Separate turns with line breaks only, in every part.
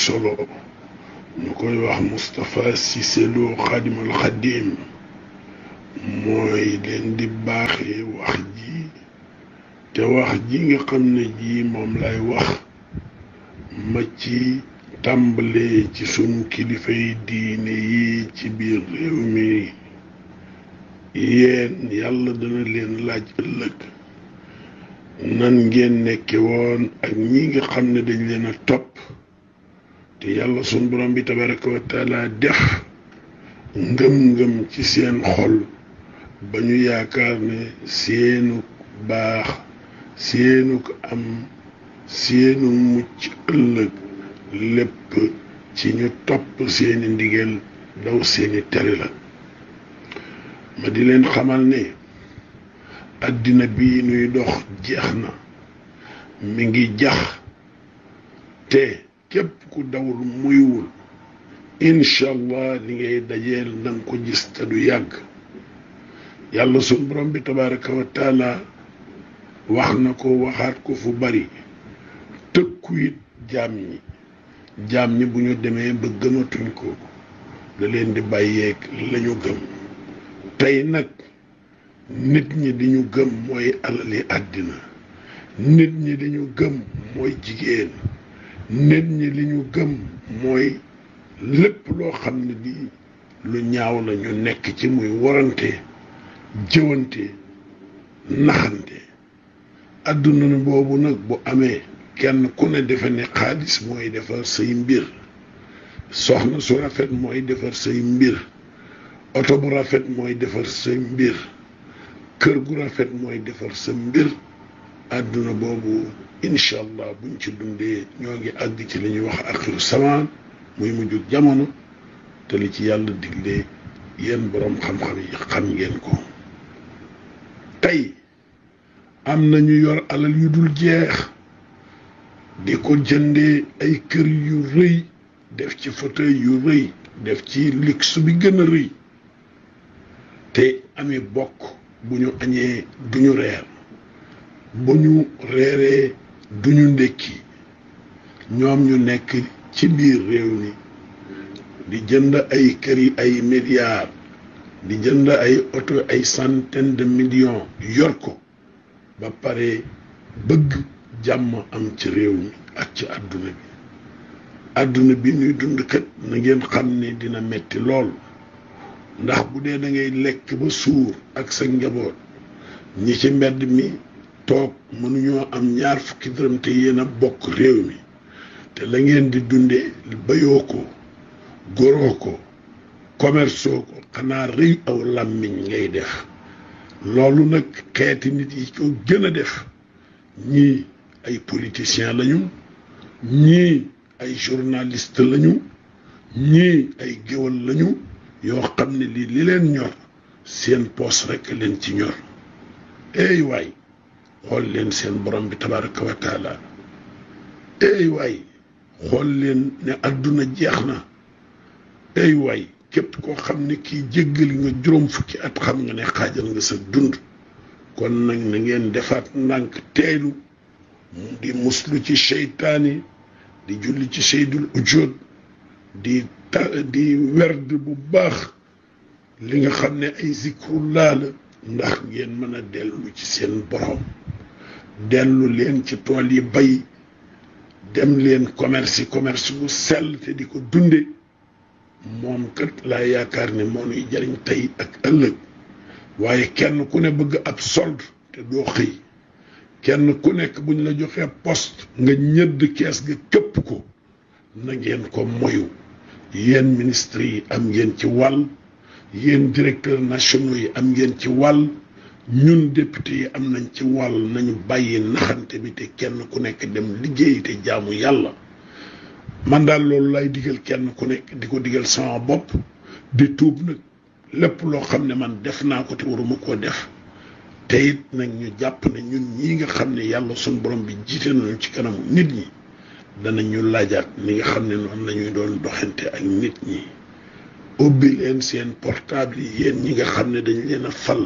solo ñu koy wax Moustapha Cissé Lo Xaadimal Xaadim mooy leen di baaxee wax ji te wax ji nga xam ne ji moom lay wax ma ci tàmbalee ci sunu kilifay diine yi ci biir réew mi yéen yàlla dana leen laaj ëllëg nan ngeen nekke woon ak ñi nga xam ne dañ leen a topp te yàlla sunu borom bi tabaraka wa taala def ngëm-ngëm ci seen xol ba ñu yaakaar ne seenu baax seenu am seenu mucc ëllëg lépp ci ñu topp seeni ndigal daw seeni tere la ma di leen xamal ne àddina bii nuy dox jeex na mi ngi jax te képp ku dawul muywul incha allah li ngay dajeel nanga ko gis te du yàgg yàlla sunu borom bi tabaraka wa taala wax na ko waxaat ko fu bari tëkku it jaam ñi bu ñu demee ba gëmatuñ ko da leen di bàyyeeg lañu gëm tey nag nit ñi di ñu gëm mooy alali àddina nit ñi di ñu gëm mooy jigéen nit ñi li ñu gëm mooy lépp loo xam ne di lu ñaaw la ñu nekk ci muy warante jëwante naxante àdduna boobu nag bu amee kenn ku ne defe ne xaalis mooy defar say mbir soxna su rafet mooy defar say mbir oto bu rafet mooy defar say mbir kër gu rafet mooy defar sa mbir àdduna boobu incha allah buñ ci dundee ñoo ngi àgg ci li ñuy wax axiru samaan muy mujjug jamono te li ci yàlla diglee yéen boroom xam-xam yi xam ngeen ko tey am na ñu yor alal yu dul jeex di ko jëndee ay kër yu rëy def ci fauteuil yu rëy def ci luxe bi gën a rëy te ami bokk bu ñu añee duñu reer bu ñu reeree duñu ndékki ñoom ñu nekk ci biir réew mi di jënd ay kër yi ay milliards di jënd ay oto ay centaine de millions yor ko ba pare bëgg jàmm am ci réew mi ak ci àdduna bi ñuy dund kat na ngeen xam ne dina metti lool ndax bu dee da ngay lekk ba suur ak sa njaboot ñi ci mbedd mi toog mënuñoo am ñaar fukki dërëm te yéen a bokk réew mi te la ngeen di dunde bayoo ko goroo ko commerceoo ko xanaa rëy aw làmmiñ ngay def loolu nag xeeti nit yi ko gën a def ñii ay politiciens lañu ñii ay journaliste lañu ñii ay géwal lañu yoo xam ne li leen ñor seen poos rekk leen ci ñor ey waay xool leen seen borom bi tabaraka wa taala ey waay xool leen ne àdduna jeex na ey waay képp koo xam ne kii jéggali nga juróom fukki at xam nga ne xaajal nga sa dund kon nag na ngeen defaat ndànk teelu di muslu ci seytaani di julli ci seydul ujood di werd bu baax li nga xam ne ay zikrullah la ndax ngeen mën a dellu ci seen borom dellu leen ci tool yi bay dem leen commerce bu sell te di ko dunde moom kat laa yaakaar ne moo nuy jariñ tey ak ëllëg waaye kenn ku ne bëgg ab solde te doo xëy kenn ku nekk buñ la joxee poste nga ñëdd kees ga këpp ko na ngeen ko moyu yéen ministre yi am ngeen ci wàll yéen directeurs nationaux yi am ngeen ci wàll ñun député yi am nañ ci wàll nañu bàyyi naxante bi te kenn ku nekk dem liggéey te jaamu yàlla man daal loolu lay digal kenn ku nekk di ko digal sama bopp di tuub nag lépp loo xam ne man def naa ko te waruma koo def te it nag ñu jàpp ne ñun ñii nga xam ne yàlla suñu borom bi jiite nañu ci kanamu nit ñi danañu laajaat ni nga xam ne noonu la ñuy doon doxante ak nit ñi ubbi leen seen portable yi yéen ñi nga xam ne dañ leen a fal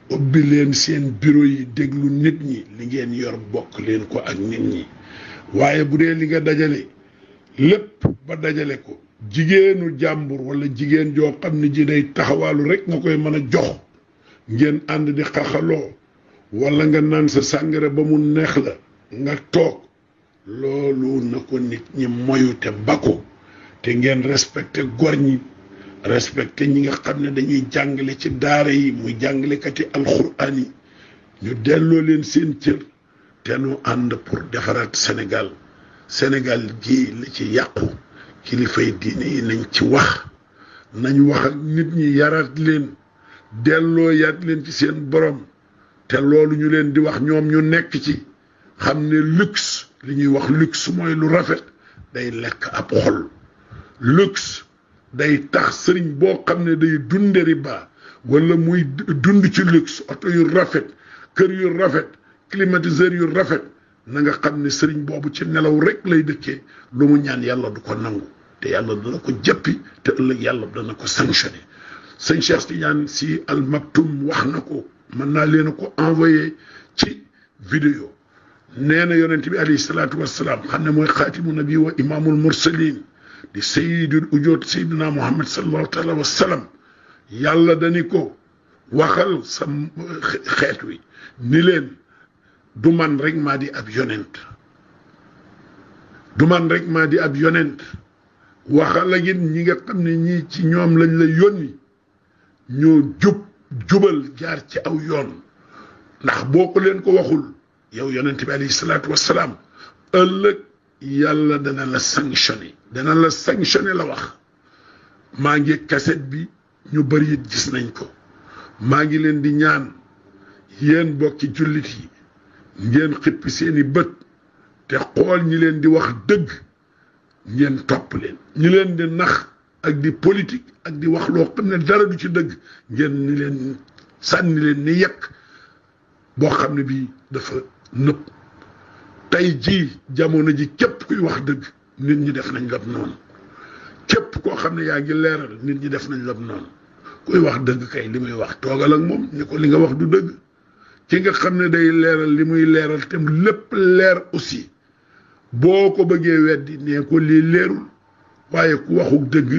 ubbi leen seen bureau yi déglu nit ñi li ngeen yor bokk leen ko ak nit ñi waaye bu dee li nga dajale lépp ba dajale ko jigéenu jàmbur wala jigéen joo xam ne ji day taxawaalu rek nga koy mën a jox ngeen ànd di xaxaloo wala nga naan sa sàngara ba mu neex la nga toog loolu na ko nit ñi moyu te bako te ngeen respecté gor ñi respecté ñi nga xam ne dañuy jàngale ci daara yi muy jàngalekati alxuraan yi ñu delloo leen seen cër te nu ànd pour defaraat Sénégal gi li ci yàqu kilifay diine yi nañ ci wax nañ wax ak nit ñi yaraat leen delloo yaat leen ci seen borom te loolu ñu leen di wax ñoom ñu nekk ci xam ne luxe li ñuy wax luxe mooy lu rafet day lekk ab xol luxe day tax sëriñ boo xam ne day dunde riba wala muy dund ci luxe oto yu rafet kër yu rafet climatiseur yu rafet na nga xam ne sëriñ boobu ci nelaw rek lay dëkkee lu mu ñaan yàlla du ko nangu te yàlla dana ko jëppi te ëllëg yàlla dana ko sanctionné sëñ Cheikh Tidiane Sy Al Maktoum wax na ko mën naa leen a ko envoyé ci vidéo nee na yonent bi alayhi salaatu wassalaam xam ne mooy xaatimu nabi wa imaamul mursalin di sayyidul ujoot sayyidina Muhammad sallallahu taala wa sallam yàlla dani ko waxal sa xeet wi ni leen du man rek maa di ab yonent du man rek maa di ab yonent waxal ak ñi nga xam ne ñii ci ñoom lañ la yónni ñoo jubal jaar ci aw yoon ndax boo ko leen ko waxul yow yonent bi alayhi salaatu wassalaam ëllëg yàlla dana la sanctionné la wax maa ngi kaset bi ñu bari it gis nañ ko maa ngi leen di ñaan yéen bokki jullit yi ngeen xippi seeni bët te xool ñi leen di wax dëgg ngeen topp leen ñi leen di nax ak di politique ak di wax loo xam ne dara du ci dëgg ngeen ni leen sànni leen ni yekk boo xam ne bii dafa nëpp tey jii jamono ji képp kuy wax dëgg nit ñi def nañ lab noonu képp koo xam ne yaa ngi leeral nit ñi def nañ lab noonu kuy wax dëgg kay li muy wax toogal ak moom ni ko li nga wax du dëgg ki nga xam ne day leeral li muy leeral te lépp leer aussi boo ko bëggee weddi nee ko lii leerul waaye ku waxuk dëgg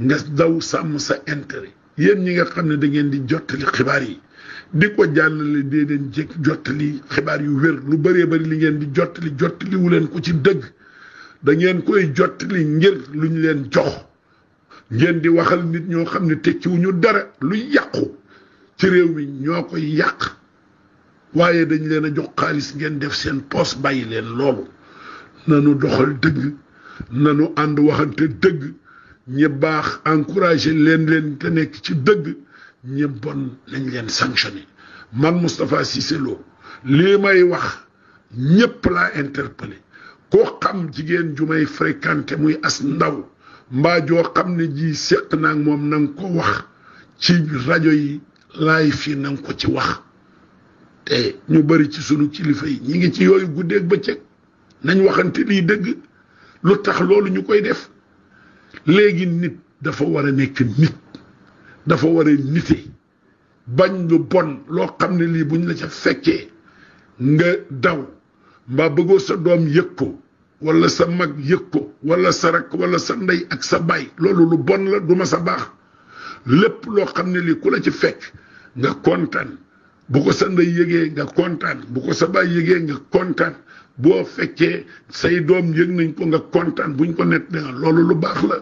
nga daw sàmm sa intérêt yéen ñi nga xam ne da ngeen di jottali xibaar yi di ko jàllale dee leen jekk jottali xibaar yu wér lu bëree bëri li ngeen di jottali wu leen ko ci dëgg da ngeen koy jottali ngir lu ñu leen jox ngeen di waxal nit ñoo xam ne tekkiwuñu dara lu yàqu ci réew mi ñoo koy yàq waaye dañ leen a jox xaalis ngeen def seen poos bàyyi leen loolu nanu doxal dëgg nanu ànd waxante dëgg ñi baax encouragé leen te nekk ci dëgg ñi bon nañ leen sanctionné man Moustapha Cissé Lo lii may wax ñépp laa interpellé koo xam jigéen ju may fréquenté muy as ndaw mbaa joo xam ne ji séq naag moom na nga ko wax ci rajo yi laay fii na nga ko ci wax te ñu bari ci sunu kilifa yi ñi ngi ci yooyu guddeeg bëccëg nañ waxante lii dëgg lu tax loolu ñu koy def léegi nit dafa war a nekk nit dafa war a nite bañ lu bon loo xam ne lii buñ la ca fekkee nga daw mbaa bëggoo sa doom yëg ko wala sa mag yëg ko wala sa rakk wala sa ndey ak sa baay loolu lu bon la du ma sa baax lépp loo xam ne lii ku la ci fekk nga kontaan bu ko sa ndey yëgee nga kontaan bu ko sa baay yëgee nga kontaan boo fekkee say doom yëg nañ ko nga kontaan buñ ko net nga loolu lu baax la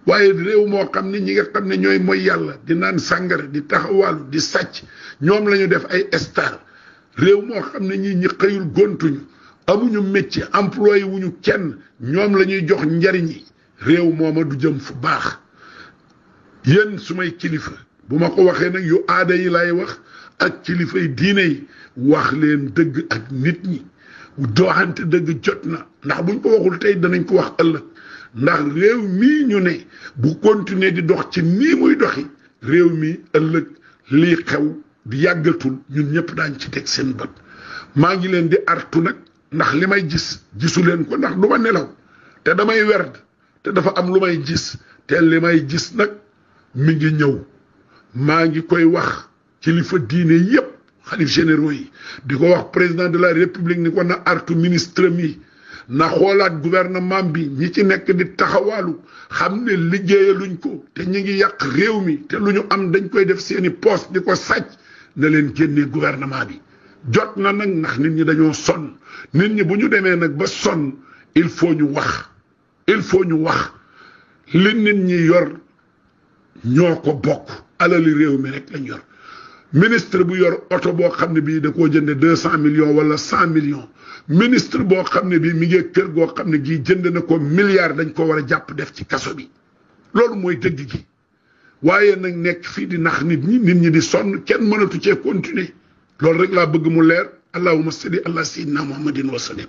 waaye réew moo xam ne ñi nga xam ne ñooy mooy yàlla di naan sàngara di taxawaalu di sàcc ñoom la ñu def ay star réew moo xam ne ñi xëyul gontuñu amuñu métier employé wuñu kenn ñoom la ñuy jox njariñ yi réew mooma du jëm fu baax yéen sumay kilifa bu ma ko waxee nag yu aada yi lay wax ak kilifay diine yi wax leen dëgg ak nit ñi doxante dëgg jot na ndax buñ ko waxul tey danañ ko wax ëllëg ndax réew mii ñu ne bu continuer di dox ci nii muy doxi réew mi ëllëg lii xew di yàggatul ñun ñëpp daañ ci teg seen bët maa ngi leen di artu nag ndax li may gis gisu leen ko ndax du ma nelaw te damay werd te dafa am lu may gis te li may gis nag mi ngi ñëw maa ngi koy wax kilifa diine yépp xalif généraux yi di ko wax président de la république ni ko na artu ministre mi na xoolaat gouvernement bi ñi ci nekk di taxawaalu xam ne liggéeyaluñ ko te ñi ngi yàq réew mi te lu ñu am dañ koy def seeni poste di ko sàcc na leen génnee gouvernement bi jot na nag ndax nit ñi dañoo sonn nit ñi bu ñu demee nag ba sonn il faut ñu wax li nit ñi yor ñoo ko bokk alali réew mi rek lañ yor ministre bu yor oto boo xam ne bii da koo jënde 200 millions wala 100 millions ministre boo xam ne bii mi ngi kër goo xam ne gii jënd na ko milliard dañ ko war a jàpp def ci kaso bi loolu mooy dëgg gi waaye nag nekk fii di nax nit ñi di sonn kenn mënatu cee continuer loolu rek laa bëgg mu leer allahumma salli ala sayyidina muhammadin wa sallim